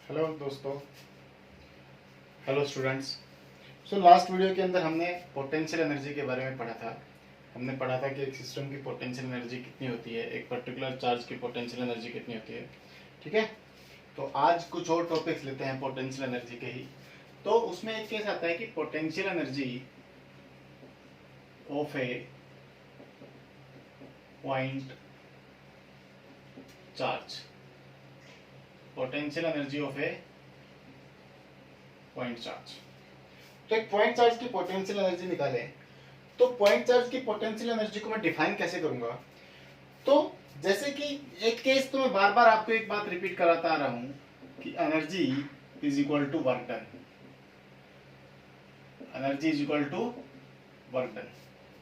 Hello दोस्तों, hello students. So last video के अंदर हमने पोटेंशियल एनर्जी के बारे में पढ़ा था। हमने पढ़ा था कि एक सिस्टम की पोटेंशियल एनर्जी कितनी होती है, एक पर्टिकुलर चार्ज की पोटेंशियल एनर्जी कितनी होती है। ठीक है, तो आज कुछ और टॉपिक्स लेते हैं पोटेंशियल एनर्जी के ही। तो उसमें एक केस आता है कि potential energy of A point charge, potential energy of A point charge. तो एक पॉइंट चार्ज की पोटेंशियल एनर्जी निकाले, तो पॉइंट चार्ज की पोटेंशियल एनर्जी को मैं डिफाइन कैसे करूंगा। तो जैसे कि एक केस तो मैं बार बार आपको एक बात रिपीट कराता आ रहा हूं कि energy is equal to work done. Energy is equal to work done.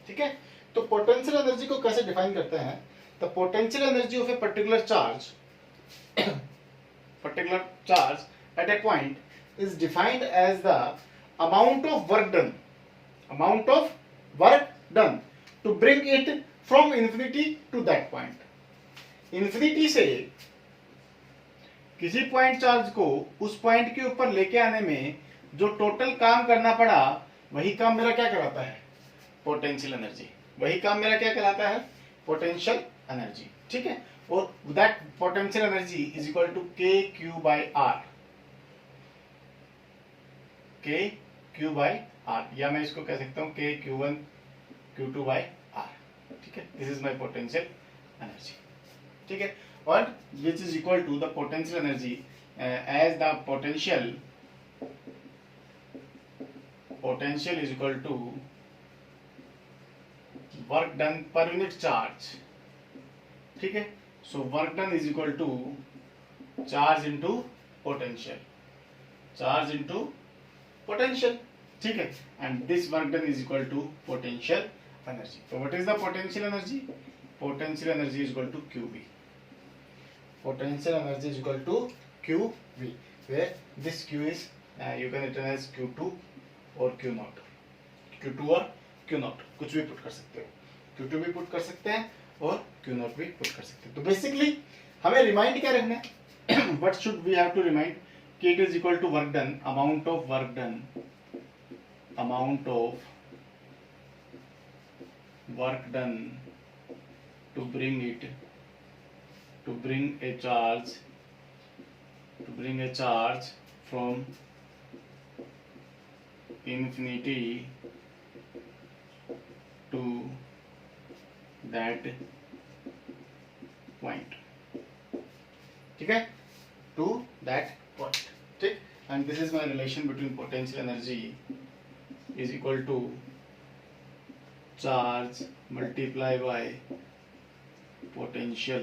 ठीक है, तो पोटेंशियल एनर्जी को कैसे डिफाइन करते हैं। The potential energy of a particular charge at a point is defined as the amount of work done to bring it from infinity to that point. Infinity से किसी point charge को उस point के ऊपर लेके आने में जो टोटल काम करना पड़ा, वही काम मेरा क्या कहलाता है, पोटेंशियल एनर्जी। वही काम मेरा क्या कहलाता है, पोटेंशियल एनर्जी। ठीक है, और that potential energy is equal to K Q by R. K Q by R, या मैं इसको कह सकता हूं K Q one Q two by R. ठीक है, this is my potential energy. ठीक है, और which is equal to the potential energy as the potential is equal to work done per unit charge. ठीक है, so work done is equal to charge into potential, charge into potential. ठीक है, and this work done is equal to potential energy. तो what is the potential energy, potential energy is equal to Q V. Potential energy is equal to Q V, where this Q is you can return as Q two और Q naught. Q two और Q naught कुछ भी put कर सकते हो, Q to भी put कर सकते हैं और क्यू नॉट भी पुट कर सकते हैं। तो बेसिकली हमें रिमाइंड क्या रखना है, what should we have to remind, कि it is equal to work done, amount of work done to bring a charge from infinity to that point. ठीक है, to that point. ठीक, and this is my relation between potential energy is equal to charge multiply by potential.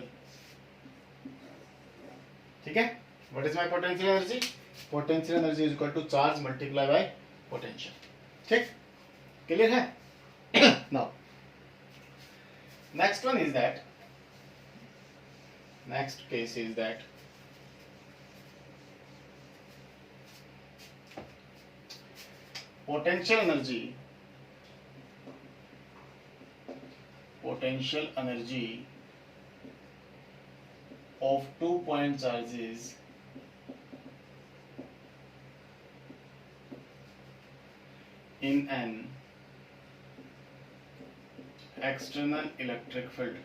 ठीक है, what is my potential energy, potential energy is equal to charge multiply by potential. ठीक, clear है। now next case is that potential energy of 2 point charges in an external electric field.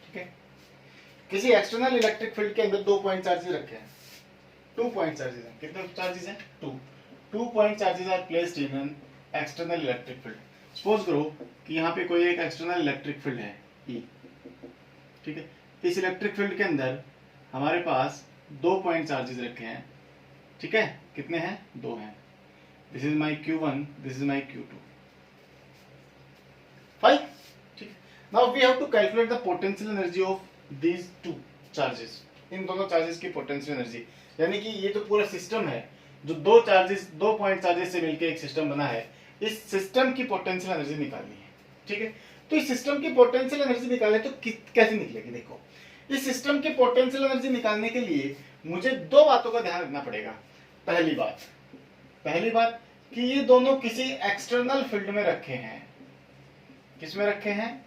ठीक है, किसी external electric field के अंदर 2 point charges रखे हैं, 2 point charges हैं। कितने चार्जेस हैं, 2 point charges are placed in an external electric field. Suppose करो कि यहाँ पे कोई एक एक्सटर्नल इलेक्ट्रिक फील्ड है E। ठीक है, इस इलेक्ट्रिक फील्ड के अंदर हमारे पास 2 पॉइंट चार्जेस रखे हैं। ठीक है, कितने हैं, 2 हैं। This is my Q1, this is my Q2। Fine. ठीक, now we have to calculate the potential energy of these 2 charges. इन दोनों चार्जेस की पोटेंशियल एनर्जी, यानी कि ये जो पूरा सिस्टम है, जो 2 पॉइंट चार्जेस से मिलकर एक सिस्टम बना है, इस सिस्टम की पोटेंशियल एनर्जी निकालनी है। ठीक है, तो इस सिस्टम की पोटेंशियल एनर्जी निकालने तो कैसे निकलेगी। देखो, इस सिस्टम की पोटेंशियल एनर्जी निकालने के लिए मुझे 2 बातों का ध्यान रखना पड़ेगा। पहली बात कि ये दोनों किसी एक्सटर्नल फील्ड में रखे हैं। किस में रखे हैं,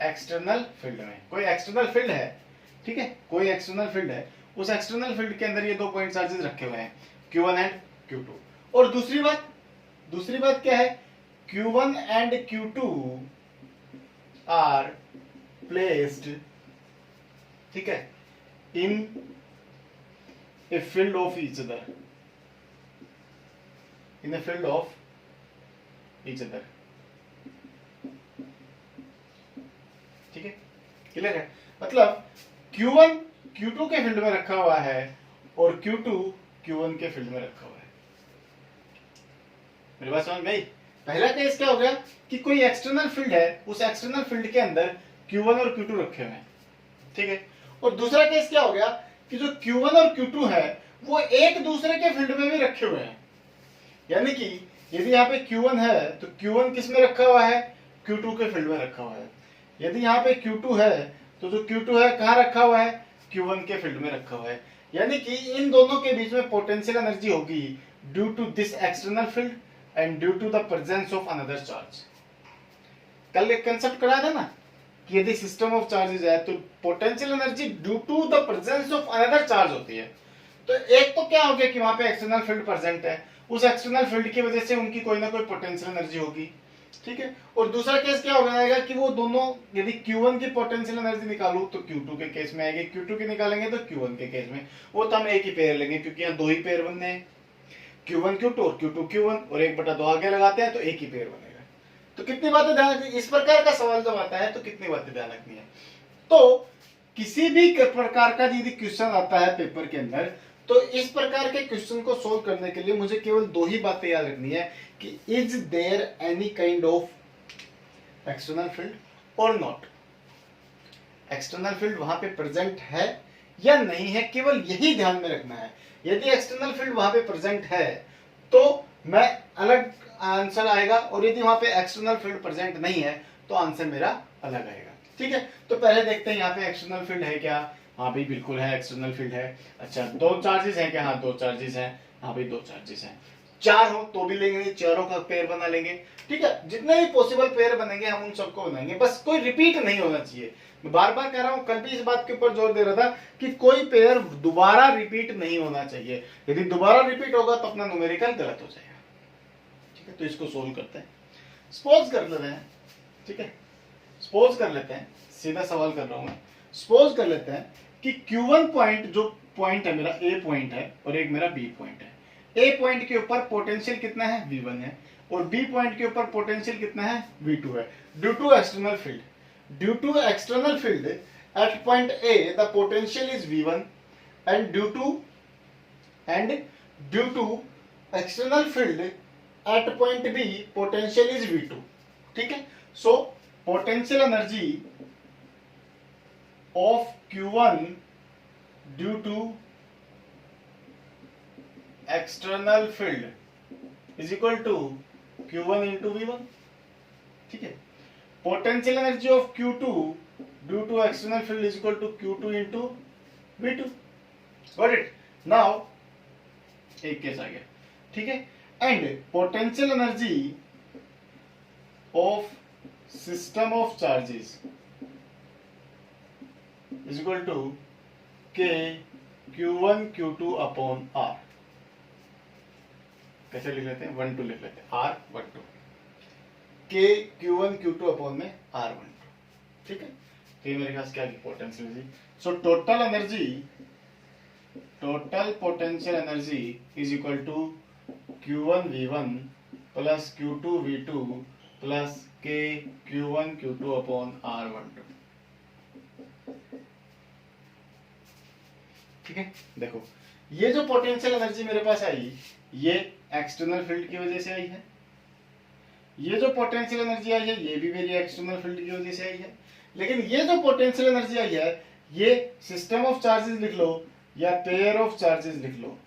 एक्सटर्नल फील्ड में। कोई एक्सटर्नल फील्ड है ठीक है, कोई एक्सटर्नल फील्ड है, उस एक्सटर्नल फील्ड के अंदर ये दो पॉइंट चार्जेस रखे हुए हैं, Q1 एंड Q2। और दूसरी बात क्या है, Q1 and Q2 are placed, ठीक है, in a field of each other, in a field of each other. ठीक है, क्लियर है, मतलब Q1 Q2 के फील्ड में रखा हुआ है और Q2 Q1 के फील्ड में रखा हुआ है। मेरी बात समझ गई? पहला केस क्या हो गया कि कोई एक्सटर्नल फील्ड है, उस एक्सटर्नल फील्ड के अंदर Q1 और Q2 रखे हुए हैं, ठीक है। और दूसरा केस क्या हो गया कि जो Q1 और Q2 है वो एक दूसरे के फील्ड में भी रखे हुए हैं, यानी कि यदि यहाँ पे Q1 है तो Q1 किस में रखा हुआ है, Q2 के फील्ड में रखा हुआ है। यदि यहाँ पे Q2 है तो जो Q2 है कहाँ रखा हुआ है, Q1 के फील्ड में रखा हुआ है। यानी कि इन दोनों के बीच में पोटेंशियल एनर्जी होगी due to this external field and due to the presence of another charge. कल एक कंसेप्ट कराया था ना कि यदि सिस्टम ऑफ चार्जेस है तो potential energy due to the presence of another charge होती है। तो एक तो क्या हो गया कि वहां पे एक्सटर्नल फील्ड प्रेजेंट है, उस एक्सटर्नल फील्ड की वजह से उनकी कोई ना कोई पोटेंशियल एनर्जी होगी, ठीक है। और दूसरा केस क्या हो जाएगा कि वो दोनों, यदि Q1 की पोटेंशियल एनर्जी निकालूं तो Q2 के केस में आएगी, Q2 की निकालेंगे तो Q1 के केस में। वो तो हम एक ही पेयर लेंगे क्योंकि यहाँ दो ही पेयर बनने हैं, Q1 Q2 और Q2 Q1, और 1/2 आगे लगाते हैं तो एक ही पेयर बनेगा। तो कितनी बातें ध्यान रखनी, इस प्रकार का सवाल जब आता है तो कितनी बातें ध्यान रखनी है। तो किसी भी प्रकार का यदि क्वेश्चन आता है पेपर के अंदर तो इस प्रकार के क्वेश्चन को सोल्व करने के लिए मुझे केवल दो ही बातें याद रखनी है कि is there any kind of external field और नॉट। एक्सटर्नल फील्ड वहां पे प्रेजेंट है या नहीं है, केवल यही ध्यान में रखना है। यदि एक्सटर्नल फील्ड वहां पे प्रेजेंट है तो मैं अलग आंसर आएगा, और यदि वहां पे एक्सटर्नल फील्ड प्रेजेंट नहीं है तो आंसर मेरा अलग आएगा, ठीक है। तो पहले देखते हैं यहाँ पे एक्सटर्नल फील्ड है क्या। हाँ भाई बिल्कुल है, एक्सटर्नल फील्ड है। अच्छा, दो चार्जेस हैं क्या? हाँ दो चार्जेस हैं। हाँ भाई दो चार्जेस हैं। चार हो तो भी लेंगे, चारों का पेयर बना लेंगे, ठीक है। जितने भी पॉसिबल पेयर बनेंगे हम उन सबको बनाएंगे, बस कोई रिपीट नहीं होना चाहिए। मैं बार बार कह रहा हूं, कल भी इस बात के ऊपर जोर दे रहा था कि कोई पेयर दोबारा रिपीट नहीं होना चाहिए। यदि दोबारा रिपीट होगा तो अपना न्यूमेरिकल गलत हो जाएगा, ठीक है। तो इसको सोल्व करते हैं, सपोज कर लेते हैं, ठीक है। सपोज कर लेते हैं, सीधा सवाल कर रहा हूं मैं। सपोज कर लेते हैं कि Q1 पॉइंट, जो पॉइंट है मेरा A पॉइंट है और एक मेरा B पॉइंट है। A पॉइंट के ऊपर पोटेंशियल कितना है, V1 है, और B पॉइंट के ऊपर पोटेंशियल कितना है, V2 है, due to external field. Due to external field at point A the potential is V1 and due to external field at point B potential is V2, ठीक है। So potential energy of Q1 due to external field is equal to Q1 into V1, ठीक है। Potential energy of Q2 due to external field is equal to Q2 into V2. Got it? Now एक case आ गया, ठीक है। And potential energy of system of charges is equal to K Q1 Q2 upon R। कैसे लिख लेते हैं, 1 2 लिख लेते हैं, R12 K Q1 Q2 upon में R12, ठीक है। तो ये मेरे पास क्या potential energy. So total potential energy is equal to Q1 V1 plus Q2 V2 plus K Q1 Q2 upon R12, ठीक है। देखो ये जो पोटेंशियल एनर्जी मेरे पास आई ये एक्सटर्नल फील्ड की वजह से आई है, ये जो पोटेंशियल एनर्जी आई है ये भी मेरी एक्सटर्नल फील्ड की वजह से आई है। लेकिन ये जो पोटेंशियल एनर्जी आई है ये सिस्टम ऑफ चार्जेस लिख लो या पेयर ऑफ चार्जेस लिख लो,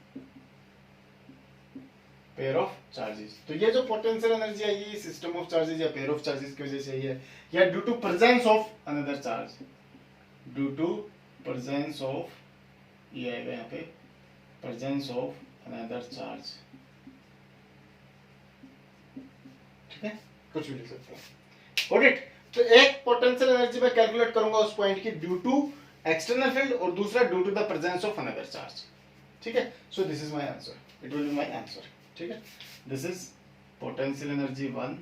पेयर ऑफ चार्जेस। तो ये जो पोटेंशियल एनर्जी आई है सिस्टम ऑफ चार्जेस या पेयर ऑफ चार्जेस की वजह से आई है, या due to presence of another charge, due to presence of, ये आएगा यहाँ पे प्रेजेंस ऑफ अनदर चार्ज, ठीक है। कुछ भी लिख सकते हैं। तो एक पोटेंशियल एनर्जी मैं कैलकुलेट करूंगा उस पॉइंट की ड्यू टू एक्सटर्नल फील्ड और दूसरा due to the presence of another charge. ठीक है, so this is my answer, it will be my answer. ठीक है, this is potential energy 1,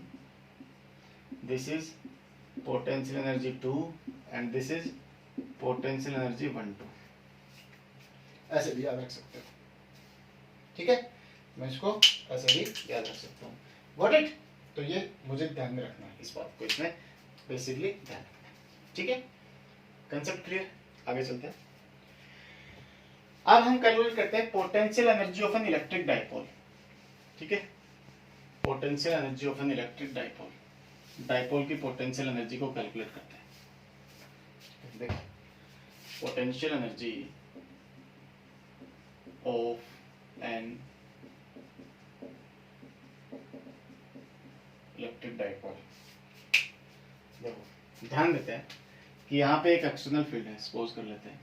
this is potential energy 2 and this is potential energy 1 2। ऐसे भी याद रख सकते हो। ठीक है, मैं इसको ऐसे भी याद रख सकता हूँ। व्हाट इट, तो ये मुझे ध्यान में रखना है, इस बात को इसमें बेसिकली ध्यान रखना है। ठीक है, कंसेप्ट क्लियर, आगे चलते हैं। अब हम कैलकुलेट करते हैं potential energy of an electric dipole. ठीक है, potential energy of an electric dipole, dipole की पोटेंशियल एनर्जी को कैलकुलेट करते हैं। देखिए, potential energy of an electric dipole. देखो ध्यान देते हैं कि यहाँ पे एक एक्सटर्नल फील्ड है, सपोज कर लेते हैं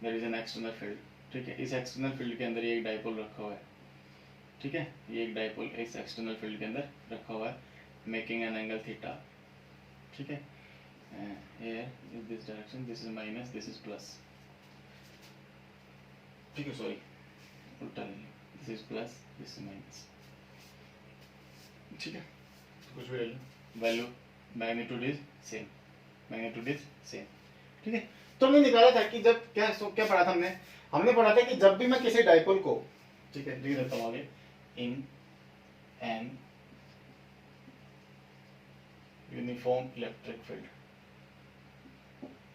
there is an external field. ठीक है, इस एक्सटर्नल फील्ड के अंदर ये एक डाइपोल रखा हुआ है। ठीक है, ये एक डाइपोल इस एक्सटर्नल फील्ड के अंदर रखा हुआ है, मेकिंग एन एंगल थीटा। ठीक है, here in this direction this is minus, this is plus. ठीक है, सॉरी उल्टा नहीं, this is plus, this is minus. ठीक है, कुछ भी ले लो, value magnitude is same, magnitude is same. ठीक है, तो हमने निकाला था कि जब क्या पढ़ा था हमने पढ़ा था कि जब भी मैं किसी डाइपोल को, ठीक है लिख देता हूं आगे, in an uniform electric field,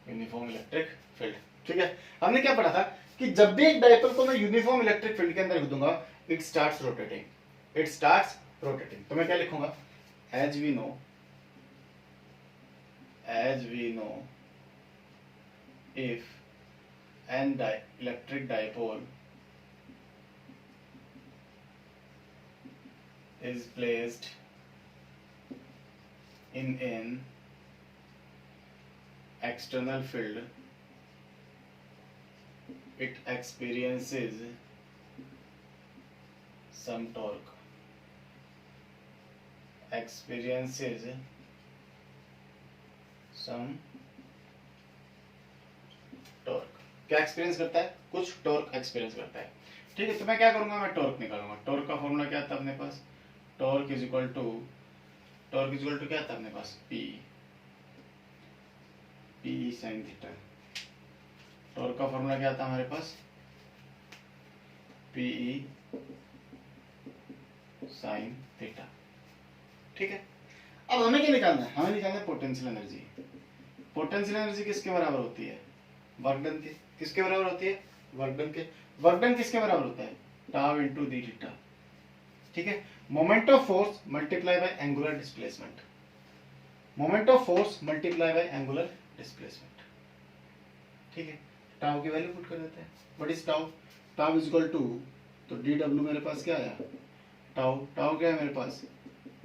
uniform electric field. ठीक है, हमने क्या पढ़ा था कि जब भी एक डाइपोल को मैं यूनिफॉर्म इलेक्ट्रिक फील्ड के अंदर रख दूंगा, it starts rotating, it starts rotating. तो मैं क्या लिखूंगा, as we know if an electric dipole is placed in an external field, it experiences some torque, experiences some torque. क्या एक्सपीरियंस करता है, कुछ टॉर्क एक्सपीरियंस करता है। ठीक है, तो मैं क्या करूंगा, मैं टॉर्क निकालूंगा। टॉर्क का फॉर्मूला क्या था अपने पास, टॉर्क इज इक्वल टू क्या था अपने पास, पी साइन थीटा। टॉर्क का फॉर्मूला क्या था हमारे पास, पी साइन थीटा। ठीक है, अब हमें क्या निकालना है, हमें निकालना है पोटेंशियल एनर्जी। पोटेंशियल एनर्जी किसके बराबर होती है, वर्क डन के। किसके बराबर होती है, वर्क डन के। वर्क डन किसके बराबर होता है, टाउ इनटू डी थीटा। ठीक है, moment of force multiply by angular displacement, moment of force multiply by angular displacement. ठीक है, टाउ की वैल्यू पुट कर देते हैं। What is tau, tau is equal to, तो डी डब्ल्यू मेरे पास क्या आया, टाउ क्या है मेरे पास,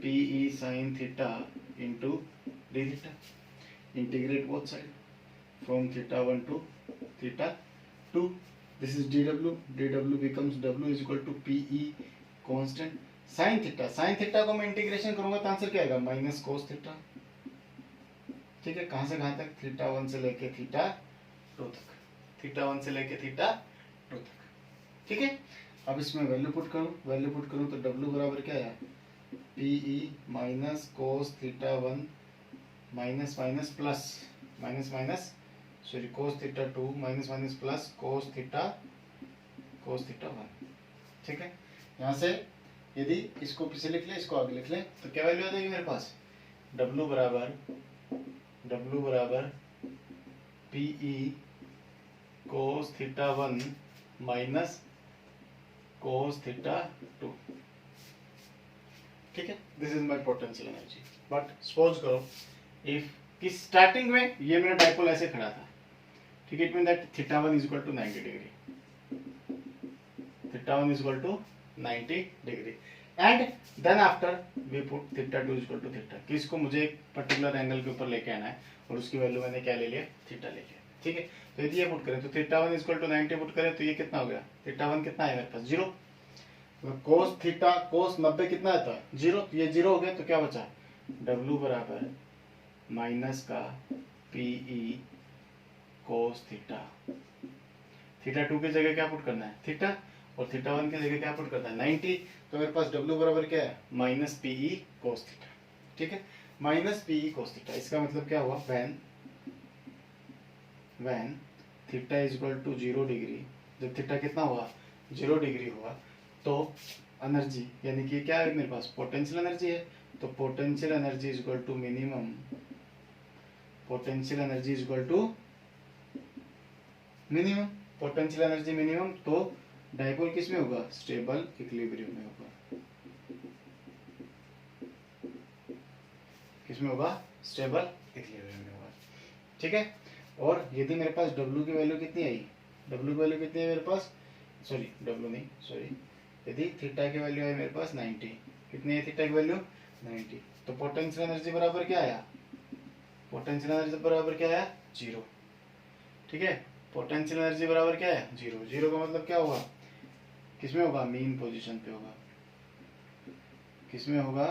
P sine theta into D theta. Integrate both side from theta 1 to theta 2. This is dw, dw becomes w is equal to pe constant sin theta। sin theta को मैं इंटीग्रेशन करूंगा तो आंसर क्या आएगा, माइनस cos theta। ठीक है, कहां से कहां तक, थीटा 1 से लेके थीटा 2 तक, थीटा 1 से लेके थीटा 2 तक। ठीक है, अब इसमें वैल्यू पुट करूं तो w बराबर क्या है, pe minus cos theta 1 minus minus plus minus sorry cos theta 2 minus minus plus cos theta 1। ठीक है, यहाँ से यदि इसको पीछे लिख ले, इसको आगे लिख ले, तो क्या वैल्यू आ जाएगी मेरे पास, W बराबर PE cos theta 1 minus cos theta 2। ठीक है, this is my potential energy. But suppose करो इफ कि स्टार्टिंग में ये मेरा डाइपोल ऐसे खड़ा था। ठीक है, it mean that theta 1 is equal to 90 degree, theta 1 is equal to 90 degree and then after we put theta 2 is equal to theta, कि इसको मुझे एक पर्टिकुलर एंगल के ऊपर लेके आना है और उसकी वैल्यू मैंने क्या ले लिया, थीटा ले लिया। ठीक है, तो यदि ये पुट करें तो theta 1 is equal to 90 put करें तो ये कितना हो गया, थीटा 1 कितना है मेरे पास, 0। cos थीटा cos 90 कितना आता है, 0, तो ये 0 हो गया, तो क्या बचा, W बराबर माइनस का PE कोस थीटा। थीटा 2 की जगह क्या पुट करना है, थीटा, और थीटा 1 की जगह क्या पुट करना है, 90। तो मेरे पास W बराबर क्या है, माइनस PE कोस थीटा। ठीक है, माइनस PE कोस थीटा। इसका मतलब क्या हुआ, when theta is equal to 0 degree, जब थीटा कितना हुआ, 0 डिग्री हुआ, तो एनर्जी यानी कि क्या है मेरे पास, पोटेंशियल एनर्जी है। तो potential energy is equal to minimum, potential energy is equal to minimum, potential energy minimum. तो डाइपोल किस में होगा, स्टेबल इक्विलिब्रियम में होगा। किस में होगा, स्टेबल इक्विलिब्रियम में होगा। ठीक है, और यदि मेरे पास W की वैल्यू कितनी आई, W की वैल्यू कितनी है मेरे पास, सॉरी W नहीं, सॉरी, यदि थीटा की वैल्यू है मेरे पास 90, कितनी है थीटा की वैल्यू 90, तो पोटेंशियल एनर्जी बराबर क्या आया, पोटेंशियल एनर्जी बराबर क्या आया, 0। ठीक है, पोटेंशियल एनर्जी बराबर क्या है, 0। 0 का मतलब क्या होगा, किसमें होगा, मेन पोजीशन पे होगा। किसमें होगा,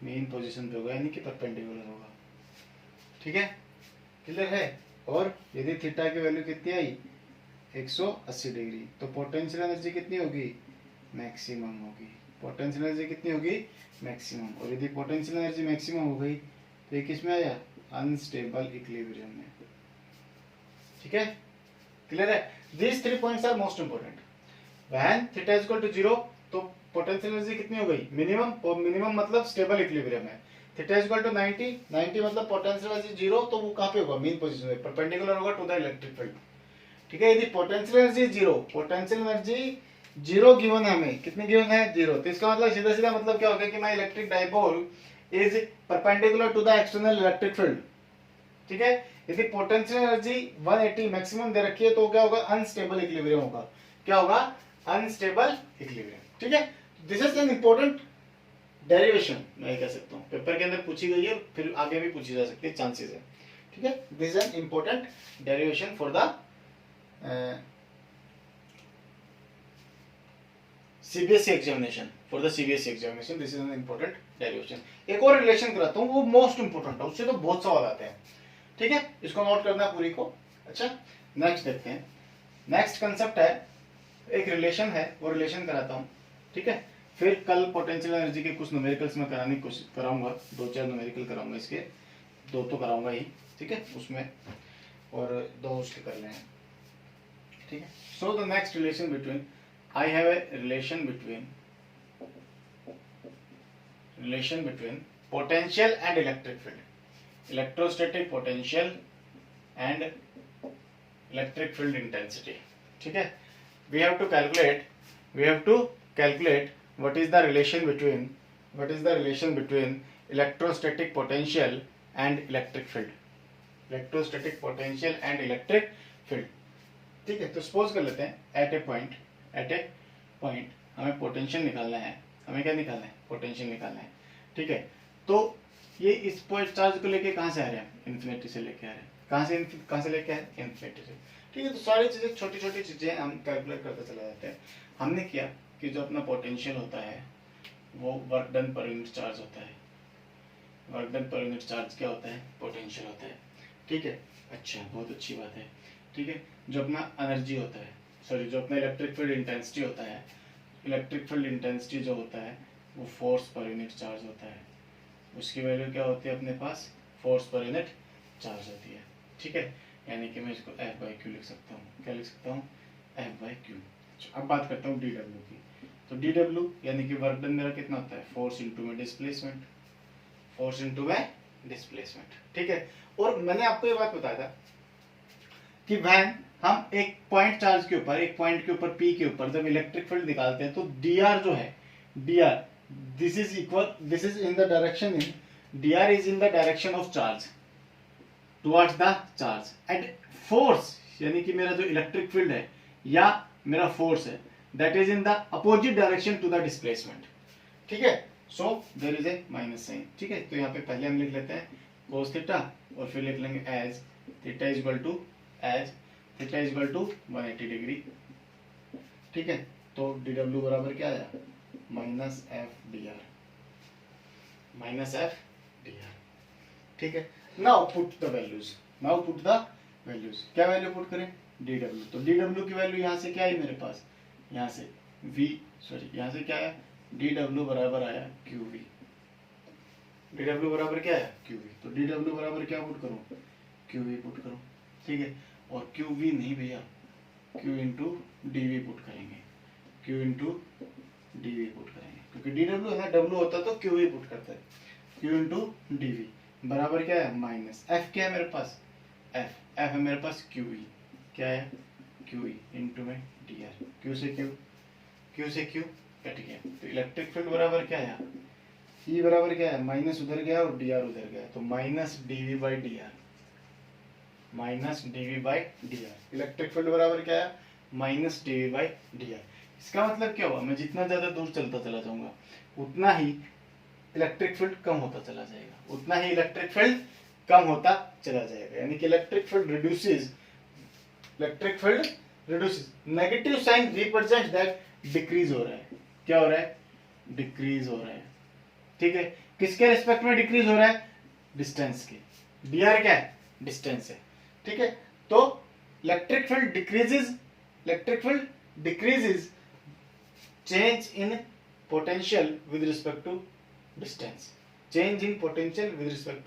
मेन पोजीशन पे होगा, यानी कि परपेंडिकुलर होगा। ठीक है, क्लियर है। और यदि थीटा की वैल्यू कितनी आई, 180 डिग्री, तो पोटेंशियल एनर्जी कितनी होगी, मैक्सिमम होगी। पोटेंशियल एनर्जी कितनी होगी, मैक्सिमम। और यदि पोटेंशियल एनर्जी मैक्सिमम हो गई तो ये किस में आया, अनस्टेबल इक्विलिब्रियम में। ठीक है, क्लियर है। These 3 points are most important. When theta is equal to 0, तो पोटेंशियल एनर्जी कितनी हो गई, मिनिमम, और मिनिमम मतलब स्टेबल इक्विलिब्रियम है। थीटा इज इक्वल टू 90, 90 मतलब पोटेंशियल एनर्जी 0, तो वो कहाँ पे होगा, मेन पोजीशन में, परपेंडिकुलर होगा टू द इलेक्ट्रिक फील्ड। ठीक है, यदि potential energy 0, potential energy 0 given है हमें, कितनी गिवन है, 0, तो इसका मतलब सीधा सीधा मतलब क्या होगा कि my electric dipole is perpendicular to the external electric field. ठीक है, यदि पोटेंशियल एनर्जी 180 मैक्सिमम दे रखी है तो क्या होगा, अनस्टेबल इक्विलिब्रियम होगा। क्या होगा, अनस्टेबल इक्विलिब्रियम। ठीक है, this is an important derivation, मैं कह सकता हूँ, पेपर के अंदर पूछी गई है, फिर आगे भी पूछी जा सकती है, चांसेस है। ठीक है, this is an important derivation for the CBSE examination, for the CBSE examination this is an important derivation. एक और रिलेशन कराता हूँ, वो मोस्ट इंपॉर्टेंट है, उससे तो बहुत सवाल आते हैं। ठीक है, इसको नोट करना है पूरी को। अच्छा, नेक्स्ट देखते हैं। नेक्स्ट कंसेप्ट है, एक रिलेशन है, वो रिलेशन कराता हूँ। ठीक है, फिर कल पोटेंशियल एनर्जी के कुछ न्यूमेरिकल्स में कराने की कोशिश कराऊंगा, 2-4 न्यूमेरिकल कराऊंगा, इसके 2 तो कराऊंगा ही। ठीक है, उसमें और 2 उसके कर लें। ठीक है, so the next relation between, I have a relation between potential and electric field, electrostatic potential and electric field intensity. ठीक है, we have to calculate what is the relation between electrostatic potential and electric field, electrostatic potential and electric field। ठीक है, तो suppose कर लेते हैं eight ए point हमें potential निकालना है, हमें क्या निकालना है, पोटेंशियल निकालना है। ठीक है, तो ये इस पॉइंट चार्ज को लेके कहाँ से आ रहे हैं, इन्फिनिटी से लेके आ रहे हैं, कहाँ से लेके आ रहे हैं, इन्फिनिटी से। ठीक है, तो सारी चीजें, छोटी छोटी चीजें हम कैलकुलेट करते चले जाते हैं। हमने किया कि जो अपना पोटेंशियल होता है वो work done per unit charge होता है, work done per unit charge क्या होता है, पोटेंशियल होता है। ठीक है, अच्छा, बहुत अच्छी बात है। ठीक है, जो अपना एनर्जी होता है, सॉरी, जो अपना इलेक्ट्रिक फील्ड इंटेंसिटी होता है, इलेक्ट्रिक फील्ड इंटेंसिटी जो होता है वो फोर्स पर यूनिट चार्ज होता है, उसकी वैल्यू क्या होती है अपने पास, फोर्स पर यूनिट चार्ज होती है। ठीक है, यानी कि मैं इसको F/Q लिख सकता हूँ, क्या लिख सकता हूँ, F/Q। अब बात करता हूँ DW की, तो DW यानी कि वर्क डन मेरा कितना होता है, फोर्स इंटू में डिस्प्लेसमेंट, फोर्स इंटू में डिस्प्लेसमेंट। ठीक है, और मैंने आपको ये बात बताया था कि वैन हम एक पॉइंट चार्ज के ऊपर, एक पॉइंट के ऊपर P के ऊपर जब इलेक्ट्रिक फील्ड निकालते हैं तो dr जो है, dr this is equal, this is in the direction, dr is in the direction of charge towards the charge, and force यानी कि मेरा जो इलेक्ट्रिक फील्ड है या मेरा फोर्स है, that is in the opposite direction to the displacement. ठीक है, so there is a minus sign. ठीक है, तो यहाँ पे पहले हम लिख लेते हैं cos थीटा, और फिर लिख लेंगे as theta is equal to 180 degree. ठीक है, तो dw बराबर क्या आया, माइनस एफ डी आर। ठीक है, now put the values values, क्या वैल्यू पुट करें, डी डब्ल्यू। तो डी डब्ल्यू की वैल्यू यहाँ से क्या आई मेरे पास, यहाँ से यहाँ से क्या आया, डी डब्ल्यू बराबर आया क्यू वी। डी डब्ल्यू बराबर क्या है, क्यू वी। तो डी डब्ल्यू बराबर क्या पुट करूँ, क्यू वी पुट करूँ, ठीक है। और क्यू वी नहीं भैया, Q into D V put करेंगे, Q into D V put करेंगे, क्योंकि डी डब्ल्यू है, डब्ल्यू होता तो क्यू वी पुट करता है। क्यू इंटू डी वी बराबर क्या है, माइनस एफ क्या है मेरे पास, एफ है मेरे पास क्यू ई, क्या है क्यू ई इंटू में डी आर। क्यू से क्यू कट गया, तो इलेक्ट्रिक फील्ड बराबर क्या है, ई बराबर क्या है, माइनस उधर गया और डी आर उधर गया, तो minus D V by D R, minus D V by D R. Electric field बराबर क्या है, minus D V by D R. इसका मतलब क्या हुआ, मैं जितना ज्यादा दूर चलता चला जाऊंगा उतना ही इलेक्ट्रिक फील्ड कम होता चला जाएगा, उतना ही इलेक्ट्रिक फील्ड कम होता चला जाएगा। यानी कि electric field reduces, negative sign represent that decrease हो रहा है, क्या हो रहा है, डिक्रीज हो रहा है, ठीक है। किसके रिस्पेक्ट में डिक्रीज हो रहा है, डिस्टेंस के, डी आर क्या है, डिस्टेंस है, ठीक है। तो electric field decreases change in potential with respect to distance, change in potential with respect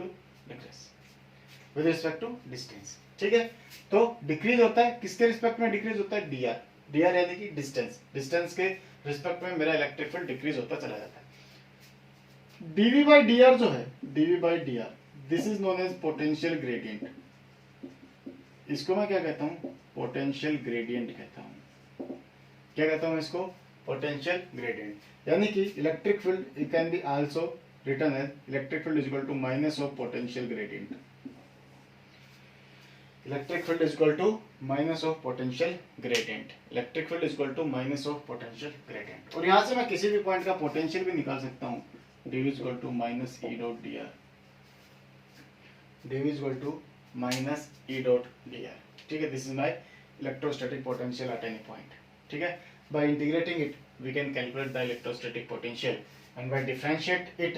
to distance, ठीक है। तो डिक्रीज होता है, किसके रिस्पेक्ट में डिक्रीज होता है, डी आर यानी कि डिस्टेंस के रिस्पेक्ट में मेरा इलेक्ट्रिक फील्ड डिक्रीज होता चला जाता है। डीवी बाई डी आर जो है, DV by D R, this is known as potential gradient. इसको मैं क्या कहता हूँ, पोटेंशियल ग्रेडियंट कहता हूँ, क्या कहता हूँ इसको, पोटेंशियल ग्रेडियंट। यानी कि electric field it can be also written as electric field is equal to minus of potential gradient, electric field is equal to minus of potential gradient, electric field is equal to minus of potential gradient. और यहां से मैं किसी भी point का potential भी निकाल सकता हूं, D is equal to minus E dot D R, D is equal to minus E dot D R, ठीक है। This is my electrostatic potential at any point, ठीक है। By integrating it, we can calculate the electrostatic potential, and by differentiate it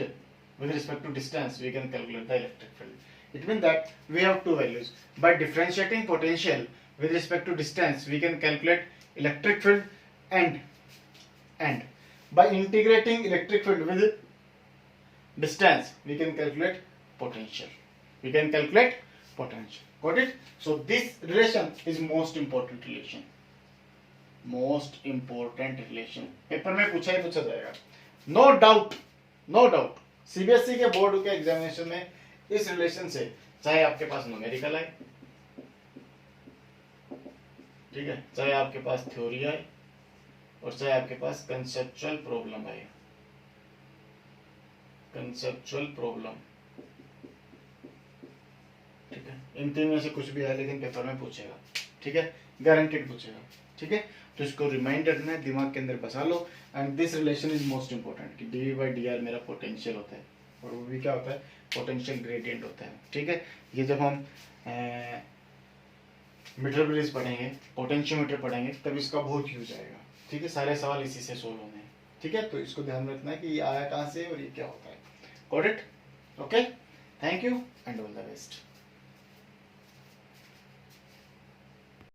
with respect to distance, we can calculate the electric field. It means that we have two values. By differentiating potential with respect to distance, we can calculate electric field, and by integrating electric field with distance, we can calculate potential. Got it? So this relation is most important relation. Paper में पूछा जाएगा, no doubt. CBSE के board के examination में इस relation से चाहे आपके पास न्यूमेरिकल आए, ठीक है, चाहे आपके पास थ्योरी आए, और चाहे आपके पास कंसेप्चुअल प्रॉब्लम आए, ठीक है, इन तीन में से कुछ भी आए लेकिन पेपर में पूछेगा, ठीक है, गारंटेड पूछेगा, ठीक है। तो इसको रिमाइंड रखना है, दिमाग के अंदर बसा लो। And this relation is most important कि डी बाई डी आर मेरा पोटेंशियल होता है, और वो भी क्या होता है, पोटेंशियल ग्रेडियंट होता है, ठीक है। ये जब हम मीटर ब्रिज पढ़ेंगे, पोटेंशियोमीटर पढ़ेंगे, तब इसका बहुत यूज आएगा, ठीक है। सारे सवाल इसी से सोल्व होने हैं, ठीक है। तो इसको ध्यान रखना है कि ये आया कहाँ से और ये क्या होता है। Got it? Okay, thank you and all the best.